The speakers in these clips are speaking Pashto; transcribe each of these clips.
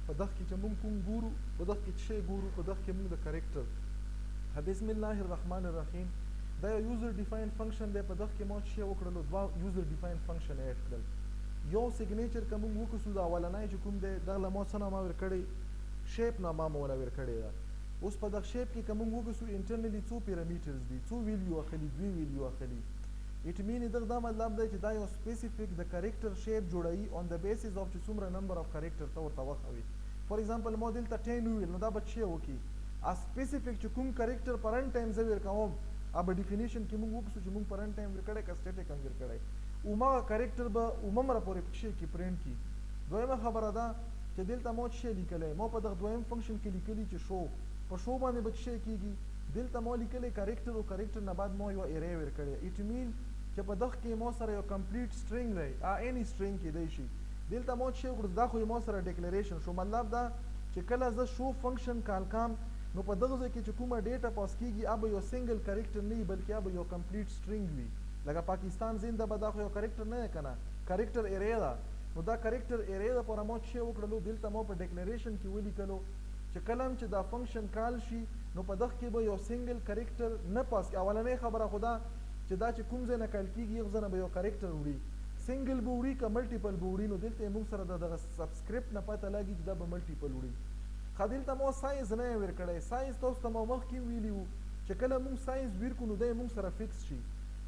په دغه کې چې موږ کوم ګورو په دغه کې څه شی ګورو په دغه کې موږ د کریکټر بسم الله الرحمن الرحیم دا یو یوزر ډیفاین فنکشن دی په دغه کې ما څه وکړلو دوه یوزر ډیفاین فنکشن ایډ کړل یو سیګنیچر که موږ وکړو د اولنی چې کوم دی دغه ما څه نامه ورکړی شیپ نامه مو وله ورکړې ده اوس په دغه شیپ کې که موږ وګورو انټرنلی څو پیرامیټرز دي څو ویلیو اخلي دوی ویلیو اخلي اټ مین دغه دا مطلب دی چې دا یو سپیسیفیک د کریکټر شیپ جوړوي اون د بیسس اف چې څومره نمبر اف کریکټر ته ورته وښوي فار ایگزامپل ما دلته 10 وویل نو دا به څه وکړي ا سپیسیفیک چې کوم کریکټر په رن ټایم زه ورکوم اب ډیفینیشن کې موږ وکړو چې موږ په رن ټایم ورکړی که سټیټیک هم ورکړی اومغه کریکټر به اوممره پورې په شی کې پرنټ کړي دویمه خبره ده چې دلته ما څه لیکلی ما په دغه دویم فنکشن کې لیکلي چې شو په شو باندې به څه کېږي دلته ما لیکلی کریکټر او کریکټر نه بعد ما یو ارې ورکړی اټ مین چې په دغه کې ما سره یو کمپلیټ سټرینګ دی اني سټرینګ کېدی شي دلته ما څه وکړو دا خو ما سره ډیکلیریشن شو مطلب دا چې کله زه شو فنکشن کال کام نو په دغه ځای کې چې کومه ډیټا پاس کېږي اب یو سنگل کریکټر نه وي بلکې اب یو کمپلیټ سټرینګ وي لکه پاکستان زنده‌باد دا خو یو کریکټر نه دی که نه کریکټر ارې ده نو دا کریکټر ارې دپاره ما څه وکړلو دلته ما په ډیکلیریشن کې ولیکلو چې کله هم چې دا فنکشن کال شي نو په دغه کې به یو سنگل کریکټر نه پاس اولنۍ خبره خو دا چې دا چې کوم ځای نه کال کېږي یو ځای نه به یو کریکټر وړي سنگل به وړي که ملټیپل به وړي نو دلته یې موږ سره د دغه سبسکرپټ نه پته لګي چې دا به ملټیپل وړي ښه دلته ما ساینس نه یې ورکړی ساینس تاسو ته ما مخکې ویلي وو چې کله موږ ساینس ورکړو نو دی موږ سره فکس شي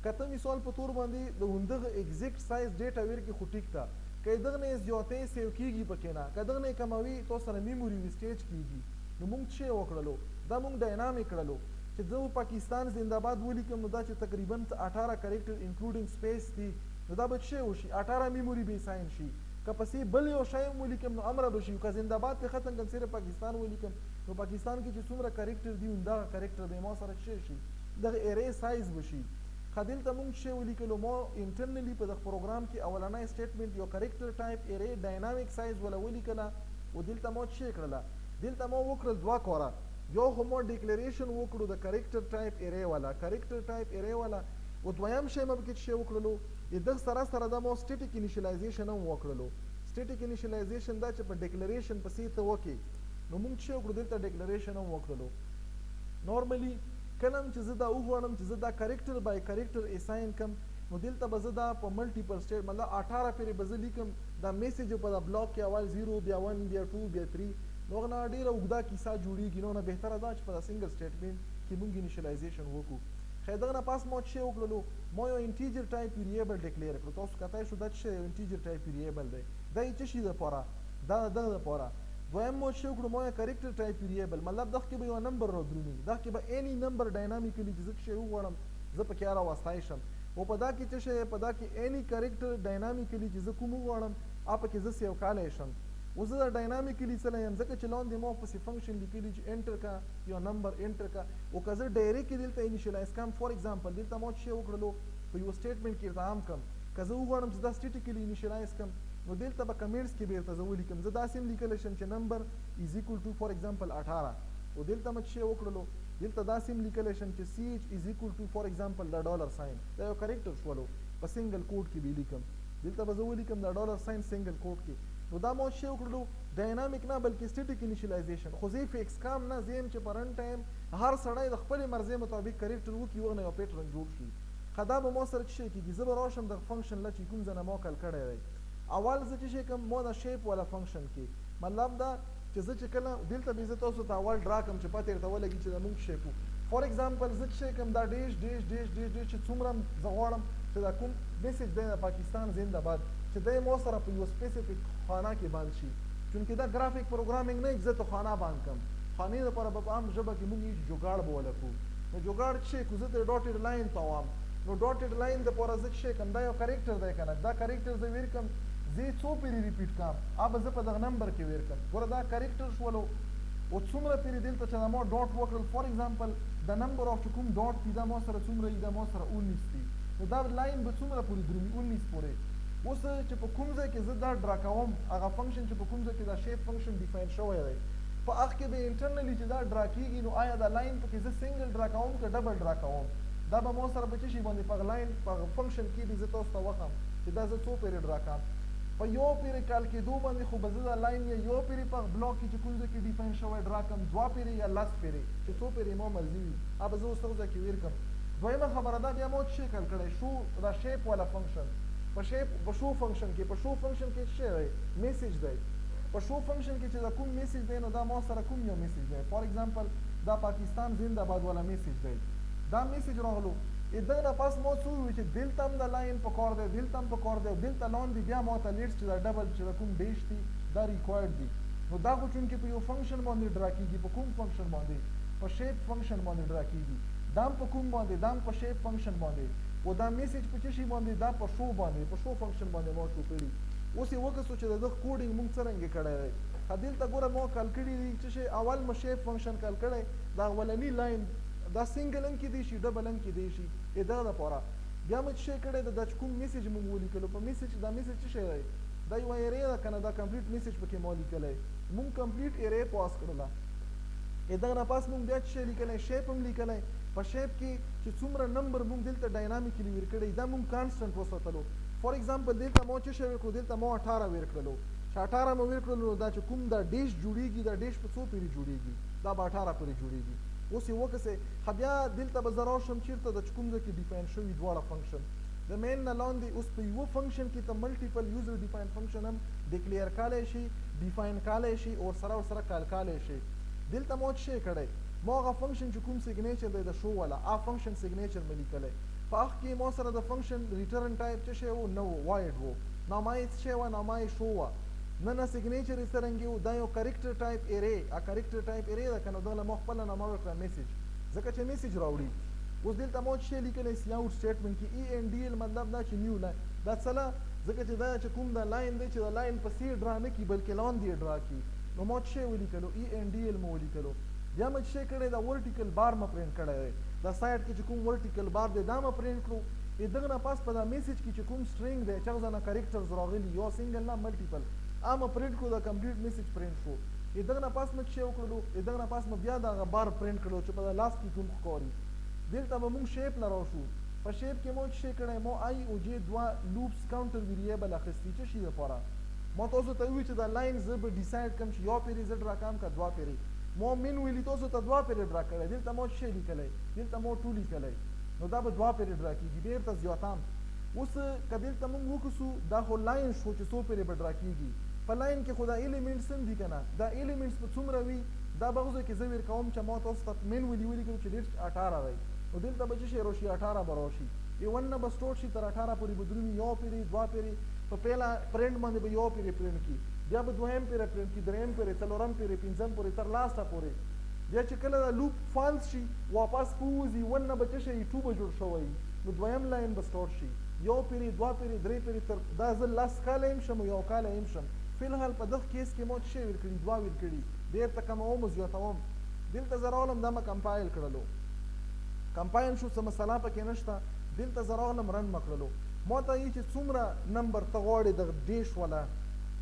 که ته مثال په طور باندې د همدغه اګزیکټ سایز ډیټا ورکړي خو ټیک ده که یې دغه نه یې زیاتۍ سیو کېږي پکې نه که دغه نه یې کموي تاسو سره میموري ویسټیج کېږي نو موږ څه وکړلو دا موږ ډاینامیک کړلو چې زه پاکستان زنده‌باد ولیکم نو دا چې تقریبا 18 کریکټر انکلوډینګ سپیس دي نو دا به څه وشي 18 میموري به ساين شي که پسې بل یو شی ولیکم نو امر به شي که زنده‌باد په ختم کم صرف پاکستان ولیکم نو پاکستان کې چې څومره کریکټر دي دا کریکټر به ما سره څه شي دغه ارې سایز بشي خدلته موږ څه ولیکلو ما انټرنلی په دغه پروګرام کې اولنۍ سټیټمنټ یو کریکټر ټایپ ارې ډاینامیک سایز ولا ولیکله او دلته ما څه کړله دلته ما وکړل دوه کاره یو خو ما ډیکلیریشن وکړو د کریکټر ټایپ ارې والا کریکټر ټایپ ارې والا او دویم شی مې پکې څه وکړلو د سره سره د ما سټیټیک انیشلایزیشن هم وکړلو سټیټیک انیشلایزیشن دا چې په ډیکلیریشن پسې ته وکړي نو موږ څه وکړو دلته ډیکلیریشن هم وکړلو نورملی کله چې زه دا وغواړم چې زه دا کریکټر بای کریکټر اساین کم نو دلته به زه دا په ملټیپل سټیټ مطلب 18 پورې به زه لیکم دا میسیج په دا بلاک کې اول 0 بیا 1 بیا 2 بیا 3 نو هغه نه ډېره اوږده کیسه جوړېږي نو نه بهتره ده چې په دا سنګل سټیټمنټ کې موږ انیشلایزیشن وکړو خیر دغه نه پاس ما څه وکړلو ما یو انټیجر ټایپ ویریبل ډیکلیئر کړو تاسو کتای شو دا څه یو انټیجر ټایپ ویریبل دی دا یې څه شي دپاره دا دغه دپاره دویم ما څه وکړو ما یو کریکټر ټایپ ویریبل مطلب دغه کې به یو نمبر رادرومي دغه کې به اني نمبر ډاینامیکلی چې زه څه وغواړم زه پکې راوستای شم او په دا کې څه شی په دا کې اني کریکټر ډاینامیکلی چې زه کوم وغواړم پکې زه سیو کالی شم اوس زه ډاینامیکلی څه یم ځکه چې لاندې ما پسې فنکشن لیکلي چې انټر کا یو نمبر انټر کا او که زه ډایرکټ دلته انیشلایز کم فار ایگزامپل دلته ما څه وکړلو په یو سټیټمنټ کې ارتعام کم که زه وغواړم چې دا سټیټیکلی انیشلایز کم نو دلته به کمنټس کې بیرته زه ولیکم زه داسې هم لیکلی شم چې نمبر از ایکول ټو فار ایگزامپل 18 او دلته ما څه وکړلو دلته داسې هم لیکلی شم چې سی ایچ از ایکول ټو فار ایگزامپل دا ډالر ساین دا یو کریکټر شولو په سنګل کوډ کې به لیکم دلته به زه ولیکم دا ډالر ساین سنګل کوډ کې نو دا ما څه وکړلو ډاینامیک نه بلکې سټیټیک انیشلایزیشن خو زه فکس کام نه زیم چې په رن ټایم هر سړی د خپلې مرضۍ مطابق کریکټر وکړي ورنه یو پیټرن جوړ شي ښه دا به ما سره څه شی کېږي زه به راشم دغه فنکشن له چې کوم ځای نه ما کل کړی دی اول زه چې شی کوم ما د شیپ والا فنکشن کې مطلب دا چې زه چې کله دلته به زه تاسو ته اول ډرا کړم چې پته درته ولګي چې د موږ شیپ فار ایگزامپل زه چې کوم دا ډیش ډیش ډیش ډیش ډیش چې څومره زه غواړم چې دا کوم میسیج دی د پاکستان زنده‌باد چې دی ما سره په یو سپیسیفیک خانه کې بند شي چونکې دا ګرافیک پروګرامینګ نه زه ته خانه باندې کم خانې دپاره به په عام ژبه کې موږ هېڅ جوګاړ به وله کړو نو جوګاړ چې کو زه ته ډاټډ لاین ته وام نو ډاټډ لاین دپاره زه چې کوم دا یو کریکټر دی که نه دا کریکټر زه ویر کړم زه یې څو پیرې ریپیټ کړم به زه په دغه نمبر کې ویر کړم ګوره دا کریکټر شولو او څومره پیرې دلته چې دا ما ډاټ وکړل فار ایگزامپل د نمبر آف چې کوم ډاټ دي دا ما سره څومره دي دا ما سره 19 دي نو دا لاین به څومره پورې درومي 19 پورې اوس چې په کوم ځای کې زه دا ډرا کوم هغه فنکشن چې په کوم ځای کې دا شیپ فنکشن ډیفاین شوی دی په هغه کې به انټرنلی چې دا ډرا کېږي نو آیا دا لاین پکې زه سنګل ډرا کوم که ډبل ډرا کوم دا به ما سره په څه شي باندې په هغه لاین په هغه فنکشن کې به زه تاسو ته وښیم چې دا زه څو پیرې ډرا کوم په یو پیری کال کېدو باندې خو به زه دا لاین یا یو پیری په بلاک کې چې کوم ځای کې ډیفاین شوی ډرا کړم 2 پیری یا لس پیری چې څو پیری ما مرضي وي هغه به زه اوس څه ځای کې ویر کړم. دویمه خبره دا بیا مو څه کال کړی شو دا شیپ والا فنکشن په شو فنکشن کې څه دی میسج دی. په شو فنکشن کې چې دا کوم میسج دی نو دا ما سره کوم یو میسج دی. فار ایگزامپل دا پاکستان زنده‌باد والا میسج دی. دا میسج راغلو دغه نه پس مو څه وی چې دلته هم د لاین په کار دی دلته هم په کار دی او دلته لاندې بیا ما ته لیټس چې دا ډبل چې دا کوم ډیش دی دا ریکوایرډ دی. نو دا خو چونکې په یو فنکشن باندې ډرا کېږي په کوم فنکشن باندې په شیپ فنکشن باندې ډرا کېږي دا په کوم باندې دا په شیپ فنکشن باندې او دا میسج په څه شي باندې دا په شو باندې په شو فنکشن باندې مو شو کړی. اوس یې وکړو چې د کوډینګ موږ څنګه کړی دی دلته ګوره مو کال کړی دی چې اول مو شیپ فنکشن کال کړی دا ولنی لاین دا سنگل ان کې دی شي ډبل ان کې دی شي دا لپاره بیا مې څه کړی د کوم میسج مو ولیکلو په میسج دا میسج څه شي دی دا یو ایری دا کنه دا کمپلیټ میسج پکې مو لیکلای مونږ کمپلیټ ایری پاس کړل دا نه پاس مونږ بیا څه لیکلای شیپ هم لیکلای په شیپ کې چې څومره نمبر مونږ دلته ډاینامیکلی ویر کړی دا مونږ کانسټنټ وساتلو. فار ایگزامپل دلته مو څه شی وکړو دلته مو 18 ویر کړلو چې 18 مو ویر کړلو دا چې کوم دا ډیش جوړیږي دا ډیش په څو پیری جوړیږي دا به 18 پیری جوړیږي. اوس یې وکړه بیا دلته به زه راشم چېرته د کوم ځای کې ډیفاین شوي دواړه فنکشن د مین نه لاندې اوس په یوه فنکشن کې ته ملټیپل یوزر ډیفاین فنکشن هم ډیکلیئر کولی شي ډیفاین کولی شي او سره کال کولی شي. دلته مو څه کړی مو هغه فنکشن چې کوم سیګنیچر دی د شو والا هغه فنکشن سیګنیچر مې لیکلی په هغه کې مو سره د فنکشن ریټرن ټایپ څه شی و نه و وایډ و نامه یې څه شی وه نامه یې شو وه نه سیګنیچر یې څرنګه و دا یو کریکټر ټایپ ایری کریکټر ټایپ ایری ده که نو دغله مو خپله نامه ورکړه میسج ځکه چې میسج راوړي. اوس دلته مو څه لیکلی سی آوټ سټیټمنټ کې ای ان ډي ال مطلب دا چې نیو لاین دا څه ځکه چې دا چې کوم دا لاین دی چې دا لاین په سی ډرا نه کړي بلکې لاندې ډرا کړي نو مو څه ولیکلو ای ان ډي ال مو ولیکلو. بیا مو څه کړی دا ورټیکل بار مو پرینټ کړی دی دا سایډ کې چې کوم ورټیکل بار دی دا مو پرینټ کړو دغه نه پاس په دا میسج کې چې کوم سټرینګ دی چې هغه ځانه کریکټرز راغلي یو سنګل نه ملټیپل عام پرینټ کړو دا کمپلیټ میسج پرینټ شو. دغه نه پاس مې څه وکړلو دغه نه پاس مې بیا دا بار پرینټ کړو چې په لاس کې کوم ښکاري. دلته به موږ شیپ نه راشو په شیپ کې مو څه کړی مو آی او جې دوه لوپس کاونټر ویریبل اخیستي څه شي دپاره ما تاسو ته وویل چې دا لاین زه به ډیسایډ کړم چې یو پیرې زه ډرا کوم که دوه پیرې مو مین ویلي تاسو ته دوه پیرې ډرا کړی دلته مو څه لیکلی دلته مو ټو لیکلی نو دا به دوه پیرې ډرا کېږي بیرته زیاتام. اوس که دلته موږ وکړو دا خو لاین شو چې څو پیرې به ډرا کېږي په لاین کې خو دا ایلیمنټس هم دي که نه دا ایلیمنټس په څومره وي دا به اوس کې زه ویر کوم چې ما تاسو ته مین ویلي ولیکلو چې ډېر 18 دی نو دلته به څه شی راشي 18 به راشي ون نه به سټور شي تر 18 پورې به درومي یو پیرې دوه پیرې په پیله پرنټ باندې به یو پیرې پرنټ کړي بیا به دویم پیرې پرنټ کړي دریم پیرې څلورم پیرې پنځم پورې تر لاسته پورې بیا چې کله دا لوپ فالس شي واپس ووځي ون نه به څه شي 2 به جوړ شوی نو دویم لاین به سټور شي یو پیرې دوه پیرې درې پیرې تر دا زه لس کاله یم شم یو کاله یم شم فی الحال په دغه کیس کې مو څه شی ویل کړي دوه ویل کړي بیرته کموم زیاتوم دلته زه راغلم دا مې کمپایل کړلو کمپایل شو څه مسله پکې نشته دلته زه راغلم رن مې کړلو ما ته یې چې څومره نمبر ته غواړې د ډیش والا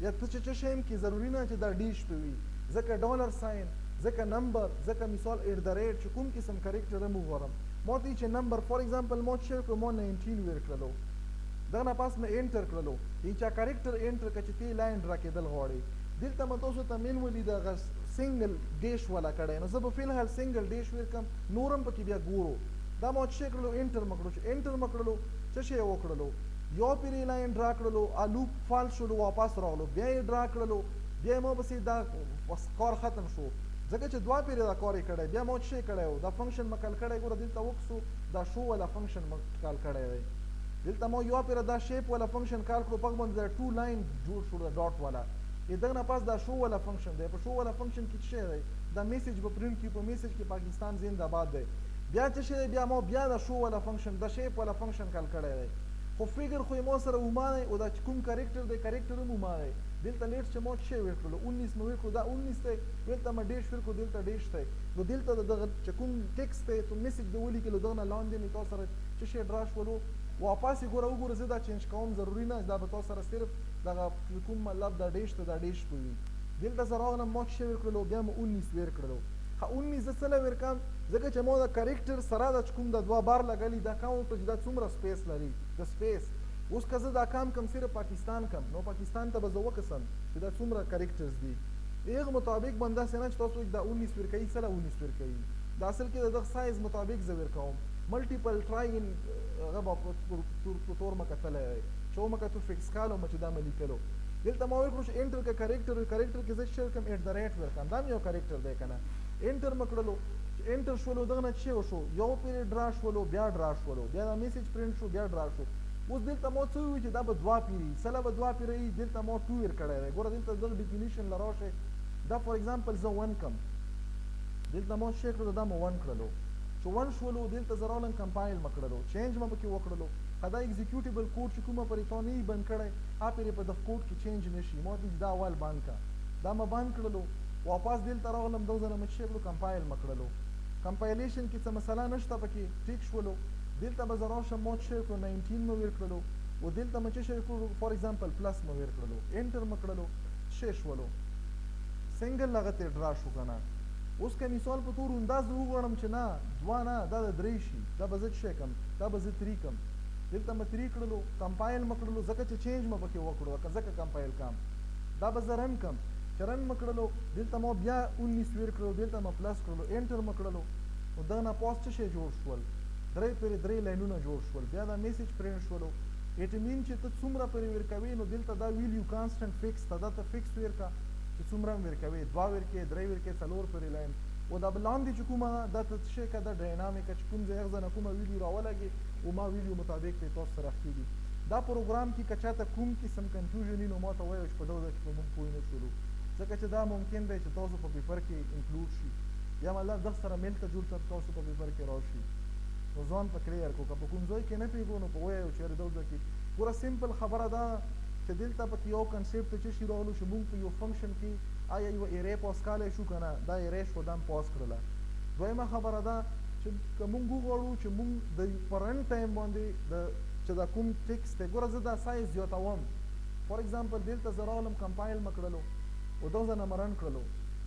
یا ته چې څه شی یم کې ضروري نه چې دا ډیش په وي ځکه ډالر ساین ځکه نمبر ځکه مثال ایټ د ریټ چې کوم قسم کریکټر هم وغواړم ما ته یې چې نمبر فار ایگزامپل ما څه کړو ما 19 ویر کړلو دغه نه پاس مې انټر کړلو یې چې کریکټر انټر کړه چې تی لاین ډرا کېدل غواړي دلته مې تاسو ته مینولي دغه سنګل ډیش والا کړی نو زه به فی الحال سنګل ډیش ویر کړم نورم پکې بیا ګورو دا ما څه کړلو انټر مې کړلو چې انټر مې کړلو څه شی وکړلو یو پیرې لاین ډرا کړلو لوپ فال شولو واپس راغلو بیا یې ډرا کړلو بیا مو پسې دا کار ختم شو ځکه چې دوه پیرې دا کار یې کړی بیا مو څه کړی و دا فنکشن مې کال کړی ګوره دلته وکړو دا شو والا فنکشن مې کال کړی دی دلته مو یو پیره دا شیپ والا فنکشن کال کړو پک باندې دا 2 لاین جوړ شو دا ډاټ والا دغه نه پاس دا شو والا فنکشن دی په شو والا فنکشن کې څه دی دا میسج به پرینټ کړي په میسج کې پاکستان زنده‌باد دی بیا څه شی بیا مو بیا دا شو والا فنکشن دا شیپ والا فنکشن کال کړی دی خو فیګر خو مو سره ومانه او دا کوم کریکټر دی کریکټر هم ومانه دلته لیټ چې مو څه ویر کړلو 19 مو ویر کړو دا 19 دی دلته ما ډیش ویر کړو دلته ډیش دی نو دلته دغه چې کوم ټیکسټ دی ته میسج دی ولیکلو دغه نه لاندې می تاسو سره څه شی ډرا شولو واپس یې ګوره وګوره زه دا چینج کوم ضروري نه دا به تاسو سره صرف دغه کوم مطلب دا ډیش ته دا ډیش پوي دلته زه راغلم ما څه ویر کړلو بیا مو 19 ویر کړلو 19 زه څه ویر کړم ځکه چې مو دا کریکټر سره د کوم د دوه بار لګلی دا کاونټ چې دا څومره سپیس لري د سپیس اوس که زه دا کام کم صرف پاکستان کم نو پاکستان ته به زه وکسم چې دا څومره کریکټرز دي هغه مطابق باندې داسې نه چې تاسو دا 19 ورکوي سره 19 ورکوي دا اصل کې د دغه سایز مطابق زه ورکوم ملټیپل ټرای هغه به په تور مه کتلی چې ومه کتو فکس کالو مه چې دا مه لیکلو دلته ما وکړو چې انټر که کریکټر کې زه شیر کم ایټ د ریټ ورکړم دا مې یو کریکټر دی که نه انټر مه کړلو چې انټر شولو دغه نه چې وشو یو پیرې ډرا شولو بیا ډرا شولو بیا دا میسج پرنټ شو بیا ډرا شو اوس دلته ما څه ووي چې دا به دوه پیري سله به دوه پیره وي دلته ما ټو ور کړی دی ګوره دلته دغه ډیفینیشن له راشئ دا فار ایگزامپل زه ون کم دلته ما شی کړلو دا مو ون کړلو چې ون شولو دلته زه راولم کمپایل مه کړلو چینج مه پکې وکړلو که دا ایگزیکیوټیبل کوډ چې کومه پرې تا نه وي بند کړی هغه پرې په دغه کوډ کې چینج نه شي ما ته دا اول بند کا دا مه بند کړلو واپس دلته راغلم دو ځله مه شی کړلو کمپایل مه کړلو کمپایلیشن کې څه مسله نشته پکې ټیک شولو دلته به زه راشم ما شی کړو 19 مه ویر کړلو و دلته مه چې شی کړو فار ایگزامپل پلس مه ویر کړلو انټر مه کړلو شی شولو سنګل هغه ته ډرا شو که نه اوس که مثال په تور انداز وګورم چې نه دوه نه دا د درې شي دا به زه شی کم دا به زه ترې کم دلته مه ترې کړلو کمپایل مه کړلو ځکه چې چینج مه پکې وکړو ځکه کمپایل کم دا به زه رن کم چې رن مه کړلو دلته ما بیا 19 ویر کړلو دلته مه پلس کړلو انټر مه کړلو نو دغه نه پاس څه شی جوړ شول درې پرې درې لاینونه جوړ شول بیا دا میسج پرنټ شولو اټ مین چې ته څومره پرې ویر کوې نو دلته دا ویلیو کانسټنټ فکس ته دا ته فکس ویر کا چې څومره هم ویر کوې دوه ویر کې درې ویر کې څلور پرې لاین و دا لاندې چې کومه دا ته څه که دا ډاینامیکه چې کوم ځای هغه ځای نه کومه ویلیو راولګي و ما ویلیو مطابق پرې تاسو سره ښکېږي دا پروګرام کې که چاته کوم قسم کنفیوژن وي نو ما ته وایو چې په دغه کې به موږ پوه نه شولو ځکه چې دا ممکن دی چې تاسو په پیپر کې انکلوډ شي یا مطلب دغه سره میل ته جوړ کړ تاسو په پیپر کې راشي نو ځان په کلیر کو که په کوم ځای کې نه پوهېږو نو په وایو چې یاره دغه کې پوره سمپل خبره ده چې دلته پکې یو کنسپټ څه شي راغلو چې موږ په یو فنکشن کې آیا یو ایرې پاس کولی شو که نه دا ایرې شو دا هم پاس کړله دویمه خبره ده چې که موږ وغواړو چې موږ د پرنټ ټایم باندې د چې دا کوم ټکسټ دی ګوره زه دا سایز زیاتوم فار ایگزامپل دلته زه راغلم کمپایل مه کړلو و دغه ځای نه مه رن کړلو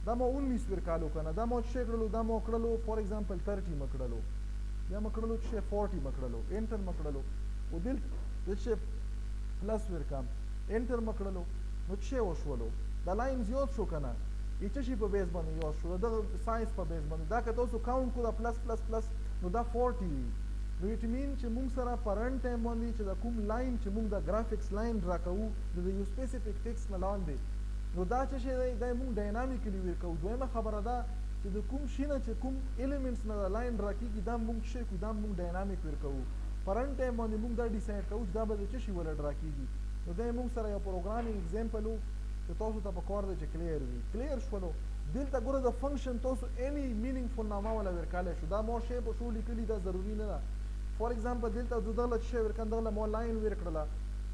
دا ما 19 ور کالو که نه دا ما څه کړلو دا ما کړلو فار ایگزامپل 30 مه کړلو بیا مه کړلو چې 40 مه کړلو انټر مه کړلو و دلته چې پلس ور کم انټر مه کړلو نو څه وشولو دا لاین زیات شو که نه ای څه شي په بیس باندې یاد شو دغه سایز په بیس باندې دا که تاسو کاونټ کړو دا پلس پلس پلس نو دا 40 وي نو اټ مین چې موږ سره پرنټ ټایم باندې چې دا کوم لاین چې موږ دا گرافکس لاین ډرا کوو د یو سپیسیفیک ټیکسټ نه لاندې نو دا څه شی دی دا موږ ډاینامیکلی ویر کوو دویمه خبره ده چې د کوم شي نه چې کوم ایلیمنټس نه دا لاین ډرا کېږي دا موږ شی کوو دا موږ ډاینامیک ویر کوو پرنټ ټایم باندې موږ دا ډیسایډ کوو چې دا به د څه شي ولا ډرا کېږي نو دا موږ سره یو پروګرامینګ اگزامپل و چې تاسو ته په کار دی چې کلیر وي کلیر شولو دلته ګوره د فنکشن تاسو اني مینینګفل نامه ولا ورکولی شو دا ما شی په شو لیکلي دا ضروري نه ده فار ایگزامپل دلته زه دغله څه شی ورکړم دغله ما لاین ویر کړله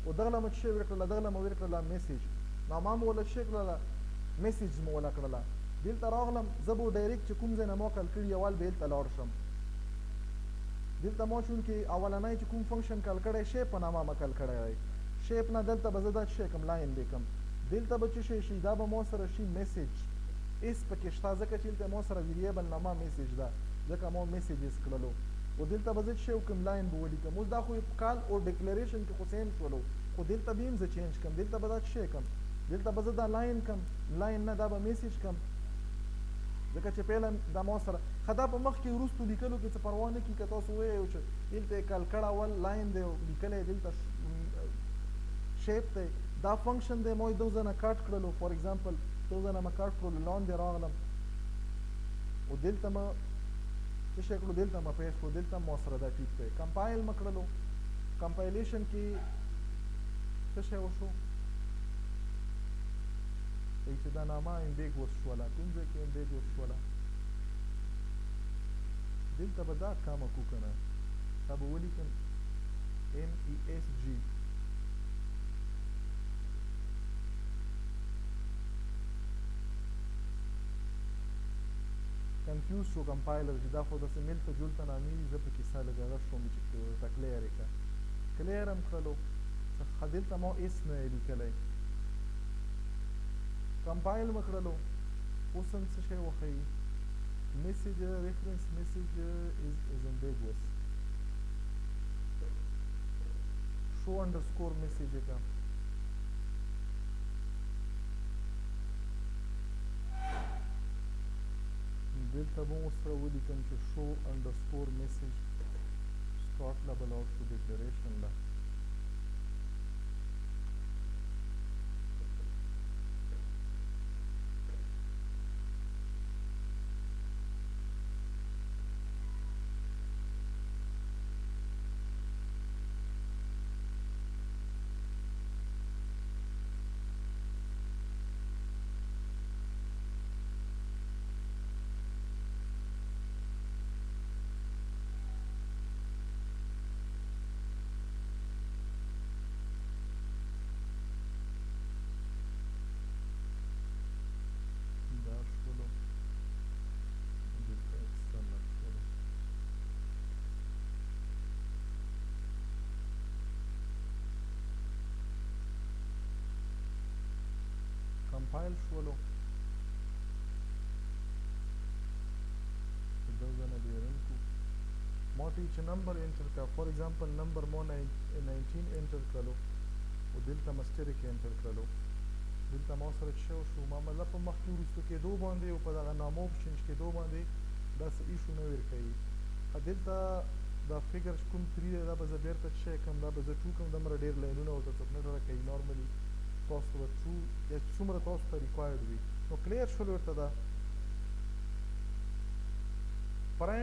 و دغله مه څه شی ویر کړله دغله مه ویر کړله میسج نامه مو وله څه کړله میسج مو وله کړله دلته راغلم زه به ډایرکټ چې کوم ځای نه ما کل کړي اول به هلته لاړ شم دلته ما چونکې اولنی چې کوم فنکشن کل کړی شیپ په نامه مه کل کړی دی شیپ نه دلته به زه دا څه کوم لاین لیکم دلته به څه شی شي دا به ما سره شي میسج اس پکې شته ځکه چې دلته ما سره ویریبل نامه میسج ده ځکه ما میسیجز کړلو و دلته به زه څه وکړم لاین به ولیکم اوس دا خو کال او ډیکلریشن کې خو سیم شولو خو دلته به هم زه چینج کړم دلته به دا څه کړم دلته به زه دا لاین کړم لاین نه دا به میسج کړم ځکه چې پهله دا ما سره ښه دا په مخکې وروستو لیکلو کې څه پروا نه کړي که تاسو ووایو چې دلته یې کل کړه اول لاین دی لیکلی دلته شیپ دی دا فنکشن دی ما یې دو ځنه کټ کړلو فار ایگزامپل دو ځنه مه کټ کړلو لاندې راغلم و دلته مه څه شی کړو دلته مه پیسټ کړو دلته ما سره دا ټیک دی کمپایل مه کړلو کمپایلیشن کې څه شی وشو چې دا نامه امبیګوس شوله کوم ځای کې امبیګوس شوله دلته به دا کامه کو که نه دا به ولیکم MESG کنفیوز شو کمپایلر چې دا خو داسې ملته جلته نامې دي زه پکې ستا لږ هغه شوم چې ورته کلیر یې کړه کلیر هم کړلو ښه دلته ما اس نه یې لیکلی کمپایل مه کړلو اوس هم څه شی وښیي میسج ریفرنس میسج از امبیګوس شو انډرسکور میسج کا دلته به مو سره ولیکم چې شو انډرسکور میسج سټارټ ډبل آوټ شو ډیکلریشن ده دا شولو دلته ایکسټرنل شولو کمپایل شولو دو ځنه دې رن کو ما ته چې نمبر انټر کا فور ایگزامپل نمبر مو 19 انټر کړلو او دلته مستری کې انټر کړلو دلته ما سره شو ما مطلب په مخکې وروسته کېدو باندې او په دغه نامو چینج کېدو باندې دا څه ایشو نه ورکوي دلته دا فګر کوم 3 دا به زه بیرته چک کوم دا به زه 2 کوم دومره ډېر لاینونه ورته څوک نه راکوي نارملي تاسو به ټرو یا څومره تاسو ته ریکوایرډ وي نو کلیر شول ورته دا پرایم